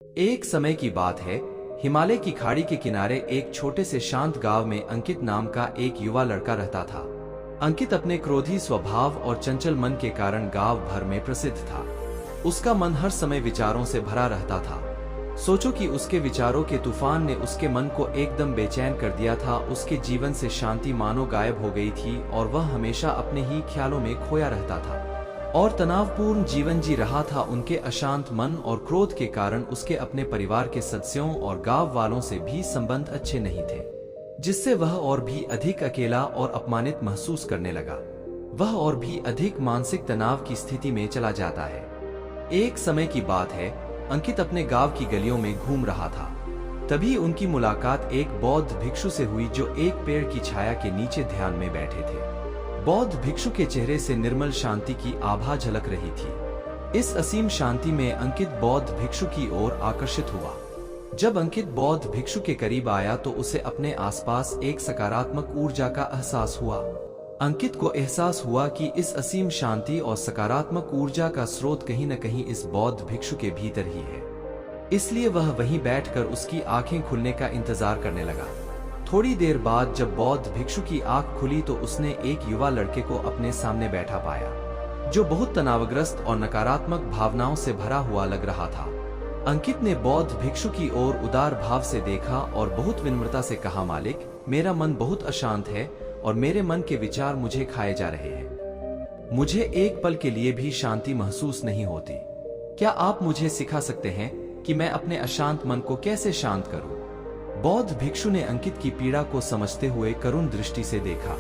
एक समय की बात है। हिमालय की खाड़ी के किनारे एक छोटे से शांत गांव में अंकित नाम का एक युवा लड़का रहता था। अंकित अपने क्रोधी स्वभाव और चंचल मन के कारण गांव भर में प्रसिद्ध था। उसका मन हर समय विचारों से भरा रहता था। सोचो कि उसके विचारों के तूफान ने उसके मन को एकदम बेचैन कर दिया था। उसके जीवन से शांति मानो गायब हो गई थी और वह हमेशा अपने ही ख्यालों में खोया रहता था और तनावपूर्ण जीवन जी रहा था। उनके अशांत मन और क्रोध के कारण उसके अपने परिवार के सदस्यों और गांव वालों से भी संबंध अच्छे नहीं थे, जिससे वह और भी अधिक अकेला और अपमानित महसूस करने लगा। वह और भी अधिक मानसिक तनाव की स्थिति में चला जाता है। एक समय की बात है, अंकित अपने गांव की गलियों में घूम रहा था। तभी उनकी मुलाकात एक बौद्ध भिक्षु से हुई जो एक पेड़ की छाया के नीचे ध्यान में बैठे थे। बौद्ध भिक्षु के चेहरे से निर्मल शांति की आभा झलक रही थी। इस असीम शांति में अंकित बौद्ध भिक्षु की ओर आकर्षित हुआ। जब अंकित बौद्ध भिक्षु के करीब आया तो उसे अपने आसपास एक सकारात्मक ऊर्जा का एहसास हुआ। अंकित को एहसास हुआ कि इस असीम शांति और सकारात्मक ऊर्जा का स्रोत कहीं न कहीं इस बौद्ध भिक्षु के भीतर ही है। इसलिए वह वहीं बैठकर उसकी आंखें खुलने का इंतजार करने लगा। थोड़ी देर बाद जब बौद्ध भिक्षु की आंख खुली तो उसने एक युवा लड़के को अपने सामने बैठा पाया, जो बहुत तनावग्रस्त और नकारात्मक भावनाओं से भरा हुआ लग रहा था। अंकित ने बौद्ध भिक्षु की ओर उदार भाव से देखा और बहुत विनम्रता से कहा, मालिक, मेरा मन बहुत अशांत है और मेरे मन के विचार मुझे खाए जा रहे हैं। मुझे एक पल के लिए भी शांति महसूस नहीं होती। क्या आप मुझे सिखा सकते हैं कि मैं अपने अशांत मन को कैसे शांत करूं? बौद्ध भिक्षु ने अंकित की पीड़ा को समझते हुए करुण दृष्टि से देखा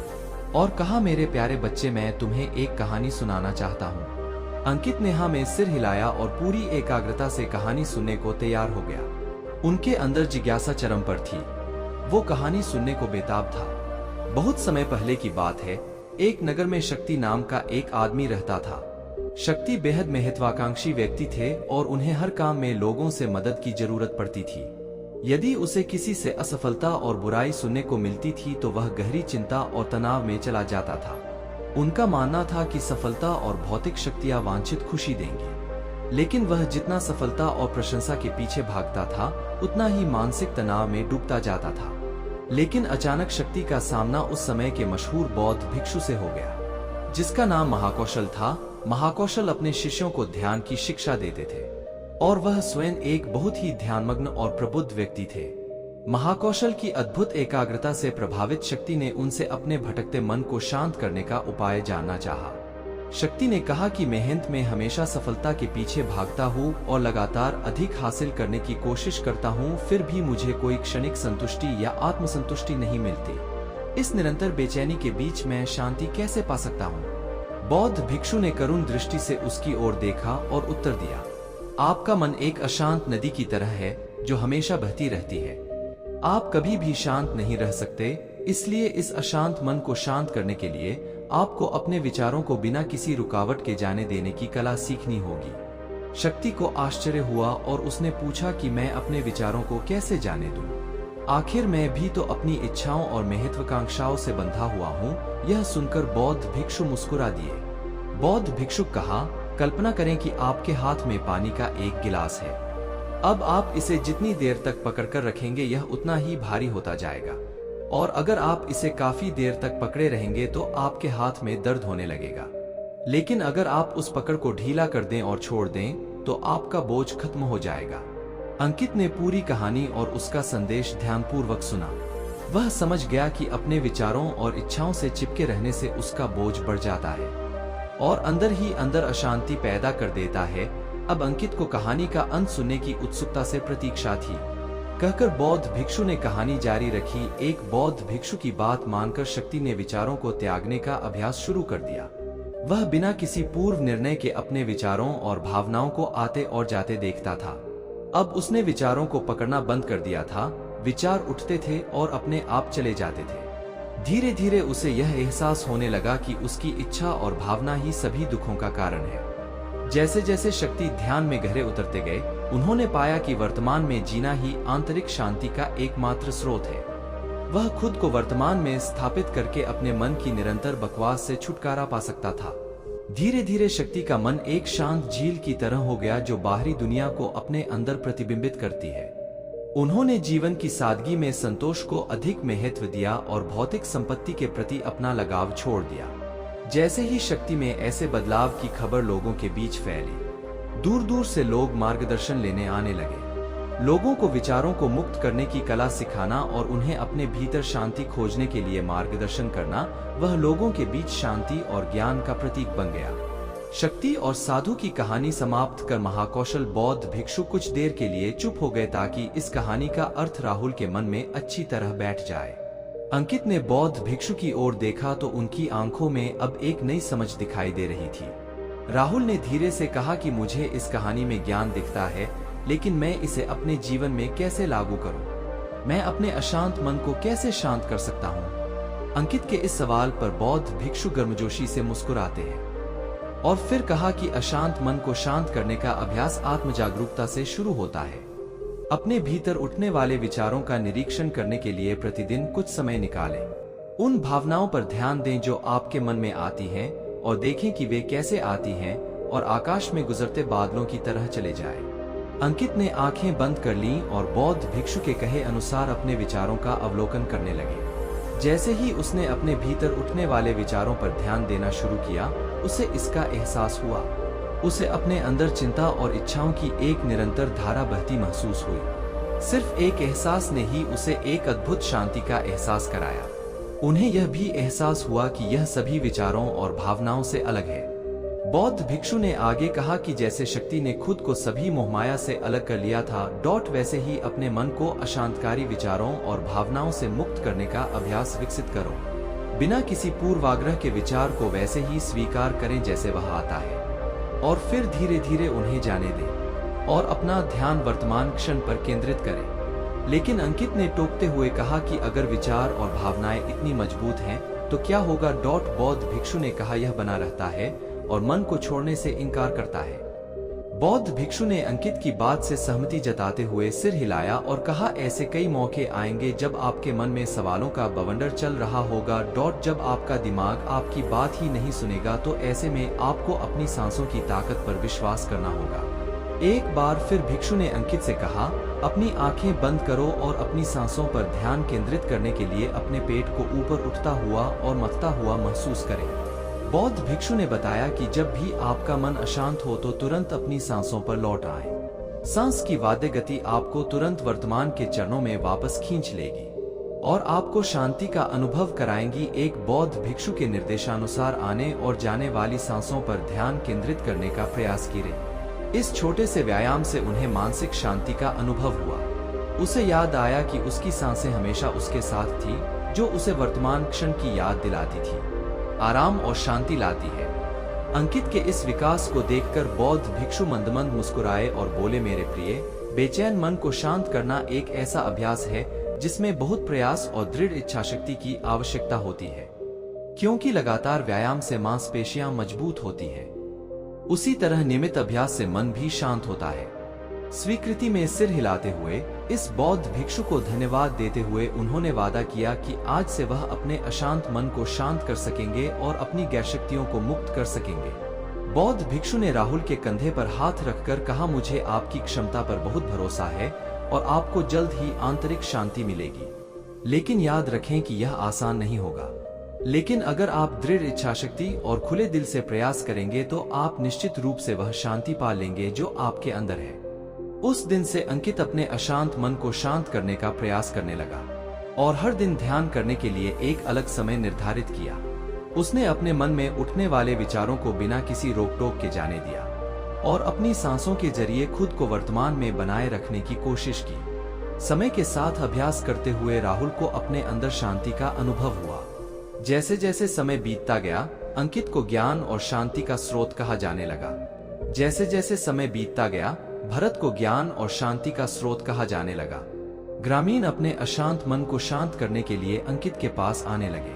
और कहा, मेरे प्यारे बच्चे, मैं तुम्हें एक कहानी सुनाना चाहता हूँ। अंकित ने हाँ में सिर हिलाया और पूरी एकाग्रता से कहानी सुनने को तैयार हो गया। उनके अंदर जिज्ञासा चरम पर थी। वो कहानी सुनने को बेताब था। बहुत समय पहले की बात है। एक नगर में शक्ति नाम का एक आदमी रहता था। शक्ति बेहद महत्वाकांक्षी व्यक्ति थे और उन्हें हर काम में लोगों से मदद की जरूरत पड़ती थी। यदि उसे किसी से असफलता और बुराई सुनने को मिलती थी तो वह गहरी चिंता और तनाव में चला जाता था। उनका मानना था कि सफलता और भौतिक शक्तियां वांछित खुशी देंगी, लेकिन वह जितना सफलता और प्रशंसा के पीछे भागता था उतना ही मानसिक तनाव में डूबता जाता था। लेकिन अचानक शक्ति का सामना उस समय के मशहूर बौद्ध भिक्षु से हो गया, जिसका नाम महाकौशल था। महाकौशल अपने शिष्यों को ध्यान की शिक्षा देते थे और वह स्वयं एक बहुत ही ध्यानमग्न और प्रबुद्ध व्यक्ति थे। महाकौशल की अद्भुत एकाग्रता से प्रभावित शक्ति ने उनसे अपने भटकते मन को शांत करने का उपाय जानना चाहा। शक्ति ने कहा कि मेहनत में हमेशा सफलता के पीछे भागता हूँ और लगातार अधिक हासिल करने की कोशिश करता हूँ, फिर भी मुझे कोई क्षणिक संतुष्टि या आत्मसंतुष्टि नहीं मिलती। इस निरंतर बेचैनी के बीच मैं शांति कैसे पा सकता हूँ? बौद्ध भिक्षु ने करुण दृष्टि से उसकी ओर देखा और उत्तर दिया, आपका मन एक अशांत नदी की तरह है जो हमेशा बहती रहती है। आप कभी भी शांत नहीं रह सकते। इसलिए इस अशांत मन को शांत करने के लिए आपको अपने विचारों को बिना किसी रुकावट के जाने देने की कला सीखनी होगी। शक्ति को आश्चर्य हुआ और उसने पूछा कि मैं अपने विचारों को कैसे जाने दूं? आखिर मैं भी तो अपनी इच्छाओं और महत्वाकांक्षाओं से बंधा हुआ हूँ। यह सुनकर बौद्ध भिक्षु मुस्कुरा दिए। बौद्ध भिक्षु कहा, कल्पना करें कि आपके हाथ में पानी का एक गिलास है। अब आप इसे जितनी देर तक पकड़कर रखेंगे यह उतना ही भारी होता जाएगा, और अगर आप इसे काफी देर तक पकड़े रहेंगे तो आपके हाथ में दर्द होने लगेगा। लेकिन अगर आप उस पकड़ को ढीला कर दें और छोड़ दें तो आपका बोझ खत्म हो जाएगा। अंकित ने पूरी कहानी और उसका संदेश ध्यानपूर्वक सुना। वह समझ गया कि अपने विचारों और इच्छाओं से चिपके रहने से उसका बोझ बढ़ जाता है और अंदर ही अंदर अशांति पैदा कर देता है। अब अंकित को कहानी का अंत सुनने की उत्सुकता से प्रतीक्षा थी। कहकर बौद्ध भिक्षु ने कहानी जारी रखी। एक बौद्ध भिक्षु की बात मानकर शक्ति ने विचारों को त्यागने का अभ्यास शुरू कर दिया। वह बिना किसी पूर्व निर्णय के अपने विचारों और भावनाओं को आते और जाते देखता था। अब उसने विचारों को पकड़ना बंद कर दिया था। विचार उठते थे और अपने आप चले जाते थे। धीरे धीरे उसे यह एहसास होने लगा कि उसकी इच्छा और भावना ही सभी दुखों का कारण है। जैसे जैसे शक्ति ध्यान में गहरे उतरते गए, उन्होंने पाया कि वर्तमान में जीना ही आंतरिक शांति का एकमात्र स्रोत है। वह खुद को वर्तमान में स्थापित करके अपने मन की निरंतर बकवास से छुटकारा पा सकता था। धीरे धीरे शक्ति का मन एक शांत झील की तरह हो गया जो बाहरी दुनिया को अपने अंदर प्रतिबिंबित करती है। उन्होंने जीवन की सादगी में संतोष को अधिक महत्व दिया और भौतिक संपत्ति के प्रति अपना लगाव छोड़ दिया। जैसे ही शक्ति में ऐसे बदलाव की खबर लोगों के बीच फैली, दूर दूर से लोग मार्गदर्शन लेने आने लगे। लोगों को विचारों को मुक्त करने की कला सिखाना और उन्हें अपने भीतर शांति खोजने के लिए मार्गदर्शन करना, वह लोगों के बीच शांति और ज्ञान का प्रतीक बन गया। शक्ति और साधु की कहानी समाप्त कर महाकौशल बौद्ध भिक्षु कुछ देर के लिए चुप हो गए ताकि इस कहानी का अर्थ राहुल के मन में अच्छी तरह बैठ जाए। अंकित ने बौद्ध भिक्षु की ओर देखा तो उनकी आंखों में अब एक नई समझ दिखाई दे रही थी। राहुल ने धीरे से कहा कि मुझे इस कहानी में ज्ञान दिखता है, लेकिन मैं इसे अपने जीवन में कैसे लागू करूं? मैं अपने अशांत मन को कैसे शांत कर सकता हूं? अंकित के इस सवाल पर बौद्ध भिक्षु गर्मजोशी से मुस्कुराते हैं और फिर कहा कि अशांत मन को शांत करने का अभ्यास आत्म जागरूकता से शुरू होता है। अपने भीतर उठने वाले विचारों का निरीक्षण करने के लिए प्रतिदिन कुछ समय निकालें। उन भावनाओं पर ध्यान दें जो आपके मन में आती हैं और देखें कि वे कैसे आती हैं और आकाश में गुजरते बादलों की तरह चले जाएं। अंकित ने आंखें बंद कर लीं और बौद्ध भिक्षु के कहे अनुसार अपने विचारों का अवलोकन करने लगे। जैसे ही उसने अपने भीतर उठने वाले विचारों पर ध्यान देना शुरू किया, उसे इसका एहसास हुआ। उसे अपने अंदर चिंता और इच्छाओं की एक निरंतर धारा बहती महसूस हुई। सिर्फ एक एहसास ने ही उसे एक अद्भुत शांति का एहसास कराया। उन्हें यह भी एहसास हुआ कि यह सभी विचारों और भावनाओं से अलग है। बौद्ध भिक्षु ने आगे कहा कि जैसे शक्ति ने खुद को सभी मोहमाया से अलग कर लिया था, वैसे ही अपने मन को अशांतकारी विचारों और भावनाओं से मुक्त करने का अभ्यास विकसित करो। बिना किसी पूर्वाग्रह के विचार को वैसे ही स्वीकार करें जैसे वह आता है और फिर धीरे धीरे उन्हें जाने दें और अपना ध्यान वर्तमान क्षण पर केंद्रित करें। लेकिन अंकित ने टोकते हुए कहा कि अगर विचार और भावनाएं इतनी मजबूत हैं तो क्या होगा? बौद्ध भिक्षु ने कहा, यह बना रहता है और मन को छोड़ने से इनकार करता है। बौद्ध भिक्षु ने अंकित की बात से सहमति जताते हुए सिर हिलाया और कहा, ऐसे कई मौके आएंगे जब आपके मन में सवालों का बवंडर चल रहा होगा। जब आपका दिमाग आपकी बात ही नहीं सुनेगा तो ऐसे में आपको अपनी सांसों की ताकत पर विश्वास करना होगा। एक बार फिर भिक्षु ने अंकित से कहा, अपनी आंखें बंद करो और अपनी सांसों पर ध्यान केंद्रित करने के लिए अपने पेट को ऊपर उठता हुआ और मथता हुआ महसूस करें। बौद्ध भिक्षु ने बताया कि जब भी आपका मन अशांत हो तो तुरंत अपनी सांसों पर लौट आए। सांस की वाद्य गति आपको तुरंत वर्तमान के चरणों में वापस खींच लेगी और आपको शांति का अनुभव कराएंगी। एक बौद्ध भिक्षु के निर्देशानुसार आने और जाने वाली सांसों पर ध्यान केंद्रित करने का प्रयास करें। इस छोटे से व्यायाम से उन्हें मानसिक शांति का अनुभव हुआ। उसे याद आया कि उसकी सांसें हमेशा उसके साथ थी, जो उसे वर्तमान क्षण की याद दिलाती थी, आराम और शांति लाती है। अंकित के इस विकास को देखकर बौद्ध भिक्षु मंदमंद मुस्कुराए और बोले, मेरे प्रिय, बेचैन मन को शांत करना एक ऐसा अभ्यास है जिसमें बहुत प्रयास और दृढ़ इच्छाशक्ति की आवश्यकता होती है, क्योंकि लगातार व्यायाम से मांसपेशियां मजबूत होती है। उसी तरह नियमित अभ्यास से मन भी शांत होता है। स्वीकृति में सिर हिलाते हुए इस बौद्ध भिक्षु को धन्यवाद देते हुए उन्होंने वादा किया कि आज से वह अपने अशांत मन को शांत कर सकेंगे और अपनी गैरशक्तियों को मुक्त कर सकेंगे। बौद्ध भिक्षु ने राहुल के कंधे पर हाथ रखकर कहा, मुझे आपकी क्षमता पर बहुत भरोसा है और आपको जल्द ही आंतरिक शांति मिलेगी। लेकिन याद रखें कि यह आसान नहीं होगा। लेकिन अगर आप दृढ़ इच्छाशक्ति और खुले दिल से प्रयास करेंगे तो आप निश्चित रूप से वह शांति पा लेंगे जो आपके अंदर है। उस दिन से अंकित अपने अशांत मन को शांत करने का प्रयास करने लगा और हर दिन ध्यान करने के लिए एक अलग समय निर्धारित किया। उसने अपने मन में उठने वाले विचारों को बिना किसी रोक टोक के जाने दिया और अपनी सांसों के जरिए खुद को वर्तमान में बनाए रखने की कोशिश की। समय के साथ अभ्यास करते हुए राहुल को अपने अंदर शांति का अनुभव हुआ। जैसे जैसे समय बीतता गया, अंकित को ज्ञान और शांति का स्रोत कहा जाने लगा। जैसे जैसे समय बीतता गया, भरत को ज्ञान और शांति का स्रोत कहा जाने लगा। ग्रामीण अपने अशांत मन को शांत करने के लिए अंकित के पास आने लगे।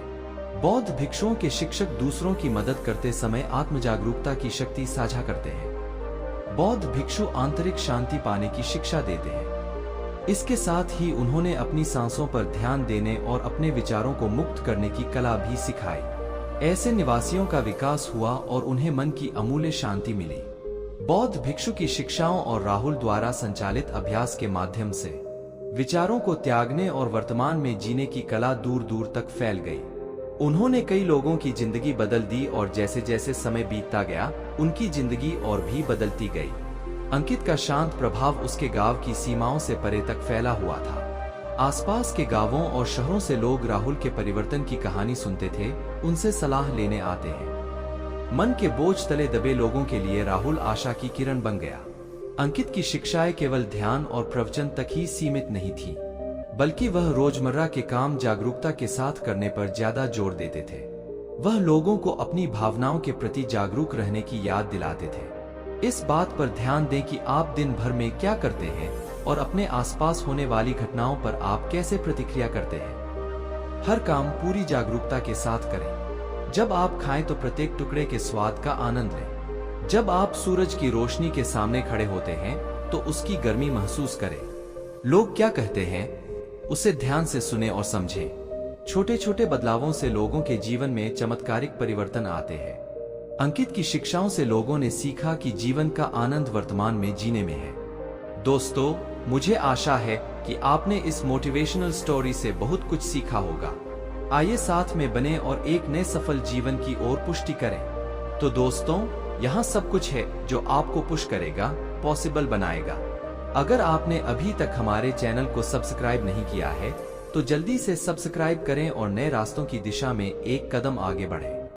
बौद्ध भिक्षुओं के शिक्षक दूसरों की मदद करते समय आत्म जागरूकता की शक्ति साझा करते हैं। बौद्ध भिक्षु आंतरिक शांति पाने की शिक्षा देते हैं। इसके साथ ही उन्होंने अपनी सांसों पर ध्यान देने और अपने विचारों को मुक्त करने की कला भी सिखाई। ऐसे निवासियों का विकास हुआ और उन्हें मन की अमूल्य शांति मिली। बौद्ध भिक्षु की शिक्षाओं और राहुल द्वारा संचालित अभ्यास के माध्यम से विचारों को त्यागने और वर्तमान में जीने की कला दूर दूर तक फैल गई। उन्होंने कई लोगों की जिंदगी बदल दी और जैसे जैसे समय बीतता गया उनकी जिंदगी और भी बदलती गई। अंकित का शांत प्रभाव उसके गांव की सीमाओं से परे तक फैला हुआ था। आसपास के गांवों और शहरों से लोग राहुल के परिवर्तन की कहानी सुनते थे, उनसे सलाह लेने आते हैं। मन के बोझ तले दबे लोगों के लिए राहुल आशा की किरण बन गया। अंकित की शिक्षाएं केवल ध्यान और प्रवचन तक ही सीमित नहीं थी, बल्कि वह रोजमर्रा के काम जागरूकता के साथ करने पर ज्यादा जोर देते थे। वह लोगों को अपनी भावनाओं के प्रति जागरूक रहने की याद दिलाते थे। इस बात पर ध्यान दें कि आप दिन भर में क्या करते हैं और अपने आसपास होने वाली घटनाओं पर आप कैसे प्रतिक्रिया करते हैं। हर काम पूरी जागरूकता के साथ करें। जब आप खाएं तो प्रत्येक टुकड़े के स्वाद का आनंद लें। जब आप सूरज की रोशनी के सामने खड़े होते हैं तो उसकी गर्मी महसूस करें। लोग क्या कहते हैं उसे ध्यान से सुने और समझें। छोटे छोटे बदलावों से लोगों के जीवन में चमत्कारिक परिवर्तन आते हैं। अंकित की शिक्षाओं से लोगों ने सीखा कि जीवन का आनंद वर्तमान में जीने में है। दोस्तों, मुझे आशा है कि आपने इस मोटिवेशनल स्टोरी से बहुत कुछ सीखा होगा। आइए साथ में बने और एक नए सफल जीवन की ओर पुष्टि करें। तो दोस्तों, यहाँ सब कुछ है जो आपको पुश करेगा, पॉसिबल बनाएगा। अगर आपने अभी तक हमारे चैनल को सब्सक्राइब नहीं किया है तो जल्दी से सब्सक्राइब करें और नए रास्तों की दिशा में एक कदम आगे बढ़ें।